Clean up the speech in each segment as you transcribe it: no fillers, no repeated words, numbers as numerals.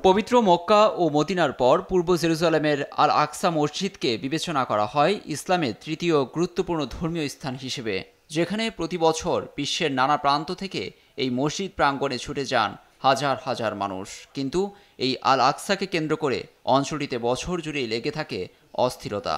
পবিত্র মক্কা ও মদিনার পর পূর্ব জেরুজালেমের আল আকসা মসজিদকে বিবেচনা করা হয় ইসলামের তৃতীয় গুরুত্বপূর্ণ ধর্মীয় স্থান হিসেবে, যেখানে প্রতি বছর বিশ্বের নানা প্রান্ত থেকে এই মসজিদ প্রাঙ্গণে ছুটে যান হাজার হাজার মানুষ। কিন্তু এই আল আকসাকে কেন্দ্র করে অঞ্চলটিতে বছর জুড়েই লেগে থাকে অস্থিরতা।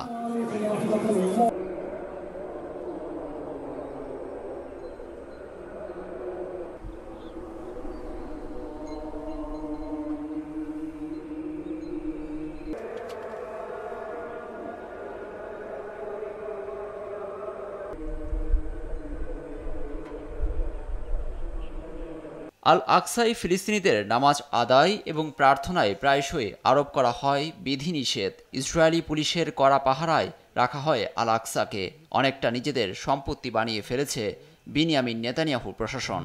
আল আকসাই ফিলিস্তিনিদের নামাজ আদায় এবং প্রার্থনায় প্রায়শই আরোপ করা হয় বিধিনিষেধ। ইসরায়েলি পুলিশের কড়া পাহারায় রাখা হয় আল আকসাকে, অনেকটা নিজেদের সম্পত্তি বানিয়ে ফেলেছে বিনিয়ামিন নেতানিয়াহুর প্রশাসন।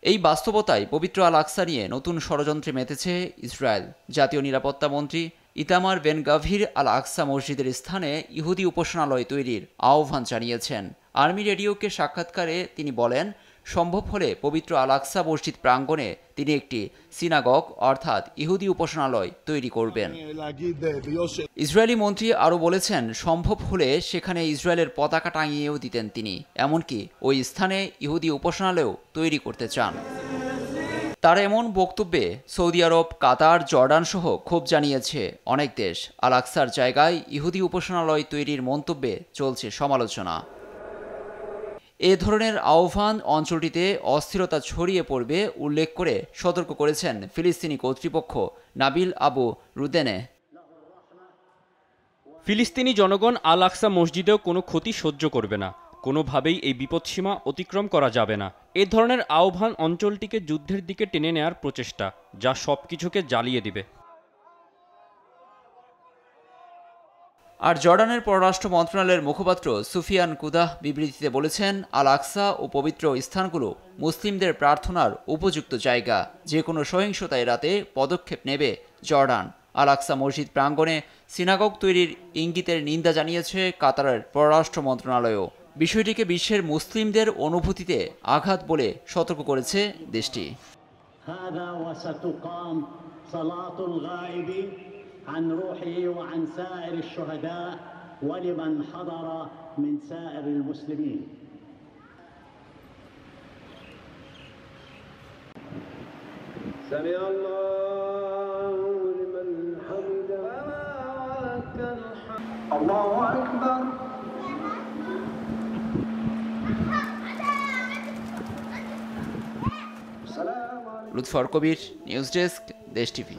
এই বাস্তবতায় পবিত্র আল আকসা নিয়ে নতুন ষড়যন্ত্রে মেতেছে ইসরায়েল। জাতীয় নিরাপত্তা মন্ত্রী ইতামার বেন গাভির আল আকসা মসজিদের স্থানে ইহুদি উপাসনালয় তৈরির আহ্বান জানিয়েছেন। আর্মি রেডিওকে সাক্ষাৎকারে তিনি বলেন, সম্ভব হলে পবিত্র আল আকসা মসজিদ প্রাঙ্গণে তিনি একটি সিনাগগ অর্থাৎ ইহুদি উপাসনালয় তৈরি করবেন। ইসরায়েলি মন্ত্রী আরও বলেছেন, সম্ভব হলে সেখানে ইসরায়েলের পতাকা টাঙিয়েও দিতেন তিনি, এমনকি ওই স্থানে ইহুদি উপাসনালয়ও তৈরি করতে চান। তার এমন বক্তব্যে সৌদি আরব, কাতার, জর্ডান সহ ক্ষোভ জানিয়েছে অনেক দেশ। আল আকসার জায়গায় ইহুদি উপাসনালয় তৈরির মন্তব্যে চলছে সমালোচনা। এ ধরনের আহ্বান অঞ্চলটিতে অস্থিরতা ছড়িয়ে পড়বে উল্লেখ করে সতর্ক করেছেন ফিলিস্তিনি কর্তৃপক্ষ নাবিল আবু রুদেনে। ফিলিস্তিনি জনগণ আল আকসা মসজিদেও কোনো ক্ষতি সহ্য করবে না, কোনোভাবেই এই বিপদসীমা অতিক্রম করা যাবে না। এ ধরনের আহ্বান অঞ্চলটিকে যুদ্ধের দিকে টেনে নেয়ার প্রচেষ্টা, যা সবকিছুকে জ্বালিয়ে দিবে। আর জর্ডানের পররাষ্ট্র মন্ত্রণালয়ের মুখপাত্র সুফিয়ান কুদাহ বিবৃতিতে বলেছেন, আল আকসা ও পবিত্র স্থানগুলো মুসলিমদের প্রার্থনার উপযুক্ত জায়গা। যে কোনো সহিংসতা এড়াতে পদক্ষেপ নেবে জর্ডান। আল আকসা মসজিদ প্রাঙ্গণে সিনাগগ তৈরির ইঙ্গিতের নিন্দা জানিয়েছে কাতারের পররাষ্ট্র মন্ত্রণালয়ও। বিষয়টিকে বিশ্বের মুসলিমদের অনুভূতিতে আঘাত বলে সতর্ক করেছে দেশটি। عن روحه وعن سائر الشهداء ولمن حضر من سائر المسلمين. سمع الله لمن حمده ولك الحمد الله أكبر. লুৎফর কবির, নিউজ ডেস্ক, দেশ টিভি।